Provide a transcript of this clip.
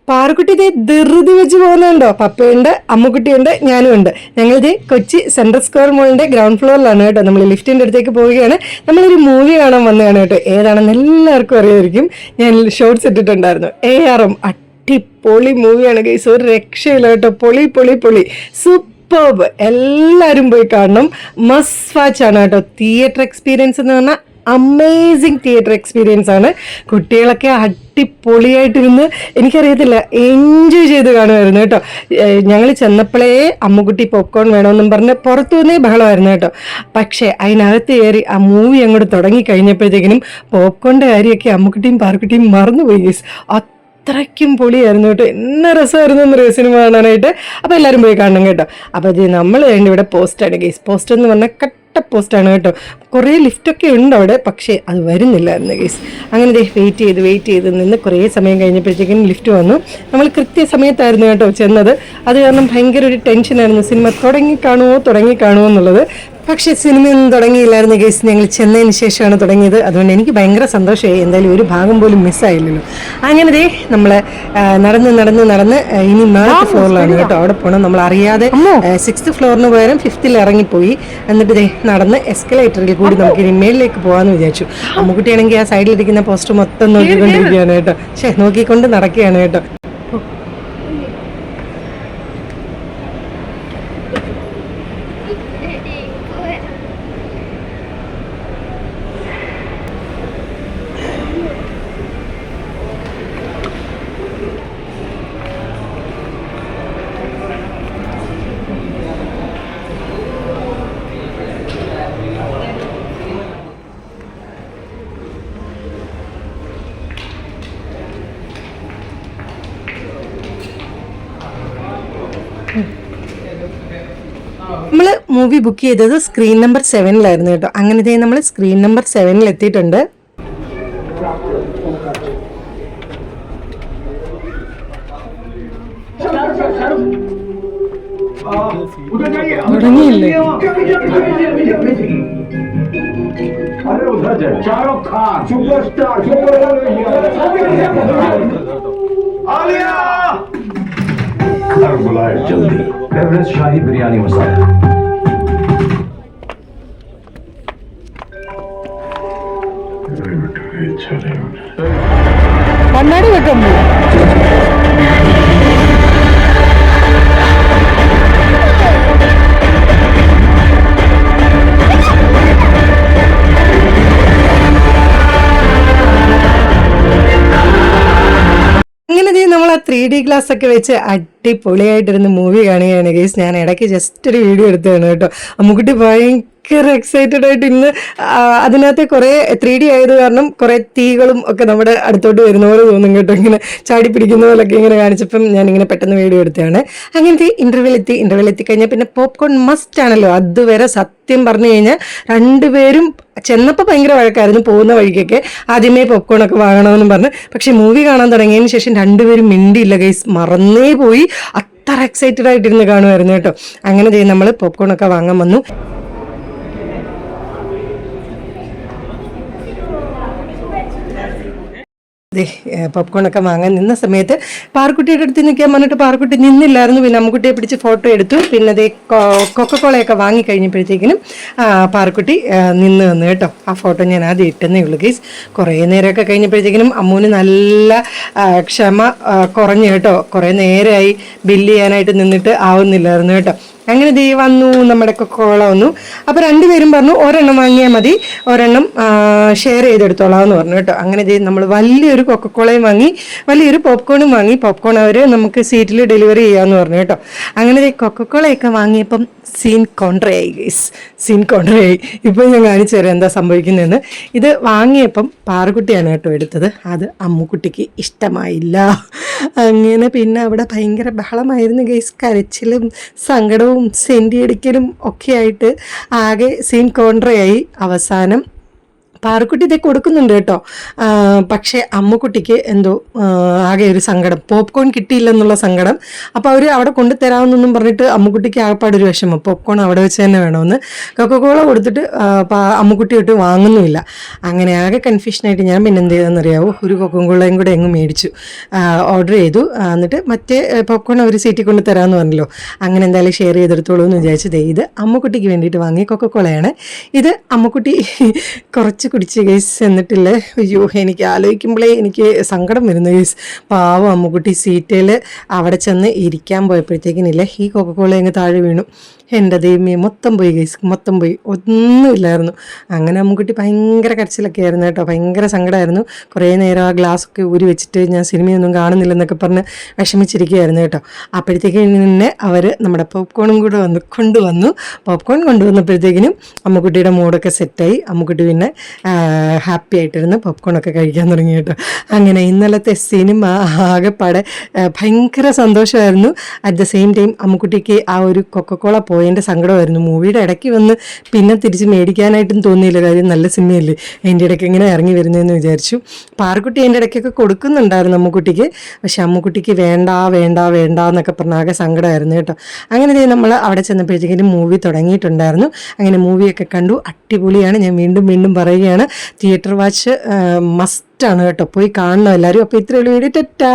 പാറക്കുട്ടി ധൃതി വെച്ച് പോകുന്നുണ്ടോ? പപ്പയുണ്ട്, അമ്മുക്കുട്ടിയുണ്ട്, ഞാനും ഉണ്ട്. ഞങ്ങളിത് കൊച്ചി സെൻട്രൽ സ്ക്വയർ മോളിന്റെ ഗ്രൗണ്ട് ഫ്ലോറിലാണ് കേട്ടോ. നമ്മൾ ലിഫ്റ്റിന്റെ അടുത്തേക്ക് പോവുകയാണ്. നമ്മളൊരു മൂവി കാണാൻ വന്നതാണ് കേട്ടോ. ഏതാണെന്ന് എല്ലാവർക്കും അറിയായിരിക്കും. ഞാൻ ഷോർട്സ് ഇട്ടിട്ടുണ്ടായിരുന്നു. ARM അടിപൊളി മൂവിയാണ് ഗൈസ്, ഒരു രക്ഷയില്ല കേട്ടോ. പൊളി പൊളി പൊളി സൂപ്പർബ്. എല്ലാവരും പോയി കാണണം. മസ്റ്റ് വാച്ച് ആണ് കേട്ടോ. തിയേറ്റർ എക്സ്പീരിയൻസ് എന്ന് പറഞ്ഞാൽ അമേസിങ് തിയേറ്റർ എക്സ്പീരിയൻസ് ആണ്. കുട്ടികളൊക്കെ അടിപൊളിയായിട്ടിരുന്ന് എനിക്കറിയത്തില്ല എൻജോയ് ചെയ്ത് കാണുമായിരുന്നു കേട്ടോ. ഞങ്ങൾ ചെന്നപ്പോഴേ അമ്മുക്കുട്ടി പോപ്കോൺ വേണമെന്നും പറഞ്ഞ് പുറത്തു നിന്നേ ബഹളമായിരുന്നു കേട്ടോ. പക്ഷേ അതിനകത്ത് കയറി ആ മൂവി അങ്ങോട്ട് തുടങ്ങി കഴിഞ്ഞപ്പോഴത്തേക്കിനും പോപ്കോണിൻ്റെ കാര്യമൊക്കെ അമ്മുക്കുട്ടിയും പാർക്കുട്ടിയും മറന്നുപോയി ഗൈസ്. അത്രയ്ക്കും പൊളിയായിരുന്നു കേട്ടോ. എന്ന രസമായിരുന്നു എന്ന് സിനിമ കാണാനായിട്ട്. അപ്പോൾ എല്ലാവരും പോയി കാണണം കേട്ടോ. അപ്പോൾ അത് നമ്മൾ വേണ്ടി ഇവിടെ പോസ്റ്റാണ് ഗൈസ്. പോസ്റ്റ് എന്ന് പറഞ്ഞാൽ കട്ട പോസ്റ്റാണ് കേട്ടോ. കുറേ ലിഫ്റ്റൊക്കെ ഉണ്ട് അവിടെ, പക്ഷേ അത് വരുന്നില്ലായിരുന്നു ഗൈസ്. അങ്ങനെ വെയിറ്റ് ചെയ്ത് നിന്ന് കുറേ സമയം കഴിഞ്ഞപ്പോഴത്തേക്കും ലിഫ്റ്റ് വന്നു. നമ്മൾ കൃത്യസമയത്തായിരുന്നു കേട്ടോ ചെന്നത്. അത് കാരണം ഭയങ്കര ഒരു ടെൻഷനായിരുന്നു. സിനിമ തുടങ്ങി കാണുമോ എന്നുള്ളത്. പക്ഷേ സിനിമയൊന്നും തുടങ്ങിയില്ലായിരുന്നു ഗൈസ്. ഞങ്ങൾ ചെന്നതിന് ശേഷമാണ് തുടങ്ങിയത്. അതുകൊണ്ട് എനിക്ക് ഭയങ്കര സന്തോഷമായി. എന്തായാലും ഒരു ഭാഗം പോലും മിസ്സായില്ലല്ലോ. അങ്ങനെ നമ്മൾ നടന്ന് ഇനി 4th ഫ്ലോറിലാണ് കേട്ടോ. അവിടെ പോകണം. നമ്മൾ അറിയാതെ 6th ഫ്ലോറിന് പകരം 5th ഇറങ്ങിപ്പോയി. എന്നിട്ട് നടന്ന് എസ്കലേറ്ററിൽ കൂടി നമുക്ക് ഇനി മേളിലേക്ക് പോകാമെന്ന് വിചാരിച്ചു. അമ്മുക്കുട്ടിയാണെങ്കിൽ ആ സൈഡിലിരിക്കുന്ന പോസ്റ്റർ മൊത്തം നോക്കിക്കൊണ്ടിരിക്കുകയാണ് കേട്ടോ. നോക്കിക്കൊണ്ട് നടക്കുകയാണ് കേട്ടോ. നമ്മൾ മൂവി ബുക്ക് ചെയ്തത് സ്ക്രീൻ നമ്പർ 7 കേട്ടോ. അങ്ങനെ നമ്മൾ സ്ക്രീൻ നമ്പർ 7 എത്തിയിട്ടുണ്ട്. തുടങ്ങിയില്ലേ? जल्दी एवरेस्ट शाही बिरयानी मसाला കണ്ണാടി വെക്കുന്നു. അങ്ങനെ നമ്മൾ ആ 3D ഗ്ലാസ് ഒക്കെ വെച്ച് അടിപൊളിയായിട്ടിരുന്ന് മൂവി കാണുകയാണ് ഗൈസ്. ഞാൻ ഇടയ്ക്ക് ജസ്റ്റ് ഒരു വീഡിയോ എടുത്തതാണ് കേട്ടോ. അമ്മുക്കുട്ടി ഭയങ്കര എക്സൈറ്റഡ് ആയിട്ട് ഇന്ന് അതിനകത്ത് കുറേ 3D ആയത് കാരണം കുറേ തീകളും ഒക്കെ നമ്മുടെ അടുത്തോട്ട് വരുന്ന പോലെ തോന്നും കേട്ടോ. ഇങ്ങനെ ചാടി പിടിക്കുന്ന പോലൊക്കെ ഇങ്ങനെ കാണിച്ചപ്പം ഞാനിങ്ങനെ പെട്ടെന്ന് വീഡിയോ എടുത്തതാണ്. അങ്ങനത്തെ ഇൻ്റർവെൽ എത്തിക്കഴിഞ്ഞാൽ പിന്നെ പോപ്കോൺ മസ്റ്റ് ആണല്ലോ. അതുവരെ സത്യം പറഞ്ഞു കഴിഞ്ഞാൽ രണ്ടുപേരും ചെന്നപ്പോൾ ഭയങ്കര വഴക്കായിരുന്നു. പോകുന്ന വഴിക്കൊക്കെ ആദ്യമേ പോപ്കോണൊക്കെ വാങ്ങണമെന്നും പറഞ്ഞ്. പക്ഷെ മൂവി കാണാൻ തുടങ്ങിയതിന് ശേഷം രണ്ടുപേരും മിണ്ടിയില്ല ഗൈസ്. മറന്നേ പോയി. അത്ര എക്സൈറ്റഡ് ആയിട്ടിരുന്ന് കാണുമായിരുന്നു കേട്ടോ. അങ്ങനെ നമ്മൾ പോപ്കോണൊക്കെ വാങ്ങാൻ വന്നു. പോപ്കോണൊക്കെ വാങ്ങാൻ നിന്ന സമയത്ത് പാർക്കുട്ടിയുടെ അടുത്ത് നിൽക്കാൻ പറഞ്ഞിട്ട് പാർക്കുട്ടി നിന്നില്ലായിരുന്നു. പിന്നെ അമ്മുക്കുട്ടിയെ പിടിച്ച് ഫോട്ടോ എടുത്തു. പിന്നെ കൊക്കക്കോളയൊക്കെ വാങ്ങിക്കഴിഞ്ഞപ്പോഴത്തേക്കിനും പാർക്കുട്ടി നിന്ന് വന്നു കേട്ടോ. ആ ഫോട്ടോ ഞാൻ ആദ്യം ഇട്ടെന്നേ ഉള്ളൂ ഗൈസ്. കുറേ നേരമൊക്കെ കഴിഞ്ഞപ്പോഴത്തേക്കിനും അമ്മൂന് നല്ല ക്ഷമ കുറഞ്ഞു കേട്ടോ. കുറേ നേരമായി ബില്ല് ചെയ്യാനായിട്ട് നിന്നിട്ട് ആവുന്നില്ലായിരുന്നു കേട്ടോ. അങ്ങനെ വന്നു നമ്മുടെ കൊക്കക്കോള വന്നു. അപ്പോൾ രണ്ടുപേരും പറഞ്ഞു ഒരെണ്ണം വാങ്ങിയാൽ മതി, ഒരെണ്ണം ഷെയർ ചെയ്തെടുത്തോളാം എന്ന് പറഞ്ഞു കേട്ടോ. അങ്ങനെ നമ്മൾ വലിയൊരു കൊക്കക്കോളയും വാങ്ങി, വലിയൊരു പോപ്കോണും വാങ്ങി. പോപ്കോൺ അവർ നമുക്ക് സീറ്റിൽ ഡെലിവറി ചെയ്യാമെന്ന് പറഞ്ഞു കേട്ടോ. അങ്ങനെ കൊക്കക്കോളയൊക്കെ വാങ്ങിയപ്പം സീൻ കോൺട്രയായി ഗൈസ്. ഇപ്പം ഞാൻ കാണിച്ചു തരാം എന്താ സംഭവിക്കുന്നതെന്ന്. ഇത് വാങ്ങിയപ്പം പാറുകുട്ടിയാണ് കേട്ടോ എടുത്തത്. അത് അമ്മുക്കുട്ടിക്ക് ഇഷ്ടമായില്ല. അങ്ങനെ പിന്നെ അവിടെ ഭയങ്കര ബഹളമായിരുന്നു ഗൈസ്. കരച്ചിലും സങ്കടവും സെൻറ്റി അടിക്കലും ഒക്കെ ആയിട്ട് ആകെ സീൻ കോൺട്രയായി. അവസാനം പാറുക്കുട്ടി ഇതേ കൊടുക്കുന്നുണ്ട് കേട്ടോ. പക്ഷേ അമ്മുക്കുട്ടിക്ക് എന്തോ ആകെ ഒരു സങ്കടം, പോപ്കോൺ കിട്ടിയില്ലെന്നുള്ള സങ്കടം. അപ്പോൾ അവർ അവിടെ കൊണ്ടുതരാമെന്നൊന്നും പറഞ്ഞിട്ട് അമ്മുക്കുട്ടിക്ക് ആകപ്പാടൊരു വിഷമം, പോപ്കോൺ അവിടെ വെച്ച് തന്നെ വേണമെന്ന്. കൊക്കക്കോള കൊടുത്തിട്ട് അമ്മുക്കുട്ടി തൊട്ട് വാങ്ങുന്നുമില്ല. അങ്ങനെ ആകെ കൺഫ്യൂഷനായിട്ട് ഞാൻ പിന്നെ എന്ത് ചെയ്തെന്നറിയാവോ, ഒരു കൊക്കക്കോളയും കൂടെ എങ്ങും മേടിച്ചു ഓർഡർ ചെയ്തു. എന്നിട്ട് മറ്റേ പോപ്കോൺ അവർ സീറ്റിൽ കൊണ്ട് തരാമെന്ന് പറഞ്ഞല്ലോ, അങ്ങനെ എന്തായാലും ഷെയർ ചെയ്തെടുത്തോളൂ എന്ന് വിചാരിച്ചത്. ഇത് അമ്മുക്കുട്ടിക്ക് വേണ്ടിയിട്ട് വാങ്ങിയ കൊക്കക്കോളയാണ്. ഇത് അമ്മുക്കുട്ടി കുറച്ച് കുടിച്ച് ഗൈസ്. എന്നിട്ടില്ലേ, അയ്യോ എനിക്ക് ആലോചിക്കുമ്പോഴേ എനിക്ക് സങ്കടം വരുന്നു ഗൈസ്. പാവം അമ്മുക്കുട്ടി സീറ്റിൽ അവിടെ ചെന്ന് ഇരിക്കാൻ പോയപ്പോഴത്തേക്കിനില്ലേ ഈ കൊക്കക്കോള അങ്ങ് താഴെ വീണു. എൻ്റെ ദൈവമേ, മൊത്തം പോയി ഗൈസ്, മൊത്തം പോയി, ഒന്നുമില്ലായിരുന്നു. അങ്ങനെ അമ്മുക്കുട്ടി ഭയങ്കര കരച്ചിലൊക്കെ ആയിരുന്നു കേട്ടോ, ഭയങ്കര സങ്കടമായിരുന്നു. കുറേ നേരം ആ ഗ്ലാസ്സൊക്കെ ഊരി വെച്ചിട്ട് ഞാൻ സിനിമയൊന്നും കാണുന്നില്ലെന്നൊക്കെ പറഞ്ഞ് വിഷമിച്ചിരിക്കുകയായിരുന്നു കേട്ടോ. അപ്പോഴത്തേക്കിനെ അവർ നമ്മുടെ പോപ്കോണും കൂടെ കൊണ്ടുവന്നു. പോപ്കോൺ കൊണ്ടുവന്നപ്പോഴത്തേക്കിനും അമ്മുക്കുട്ടിയുടെ മൂഡൊക്കെ സെറ്റായി. അമ്മുക്കുട്ടി പിന്നെ ഹാപ്പി ആയിട്ടിരുന്ന് പോപ്കോണൊക്കെ കഴിക്കാൻ തുടങ്ങി കേട്ടോ. അങ്ങനെ ഇന്നലത്തെ സിനിമ ആകെപ്പാടെ ഭയങ്കര സന്തോഷമായിരുന്നു. അറ്റ് ദ സെയിം ടൈം അമ്മുക്കുട്ടിക്ക് ആ ഒരു കൊക്കക്കോള പോയതിൻ്റെ സങ്കടമായിരുന്നു. മൂവിയുടെ ഇടയ്ക്ക് വന്ന് പിന്നെ തിരിച്ച് മേടിക്കാനായിട്ടും തോന്നിയില്ല, കാര്യം നല്ല സിനിമയല്ലേ, അതിൻ്റെ ഇടയ്ക്ക് ഇങ്ങനെ ഇറങ്ങി വരുന്നതെന്ന് വിചാരിച്ചു. പാറുക്കുട്ടി അതിൻ്റെ ഇടയ്ക്കൊക്കെ കൊടുക്കുന്നുണ്ടായിരുന്നു അമ്മുക്കുട്ടിക്ക്, പക്ഷെ അമ്മുക്കുട്ടിക്ക് വേണ്ട വേണ്ട വേണ്ട എന്നൊക്കെ പറഞ്ഞ ആകെ സങ്കടമായിരുന്നു കേട്ടോ. അങ്ങനെ നമ്മൾ അവിടെ ചെന്നപ്പോഴത്തേക്കും മൂവി തുടങ്ങിയിട്ടുണ്ടായിരുന്നു. അങ്ങനെ മൂവിയൊക്കെ കണ്ടു, അടിപൊളിയാണ്. ഞാൻ വീണ്ടും വീണ്ടും പറയുകയാണ്, തിയേറ്റർ വാച്ച് മസ്റ്റാണ് കേട്ടോ, പോയി കാണണം എല്ലാവരും. അപ്പോൾ ഇത്രയുള്ള വീഡിയോ, ടാറ്റാ.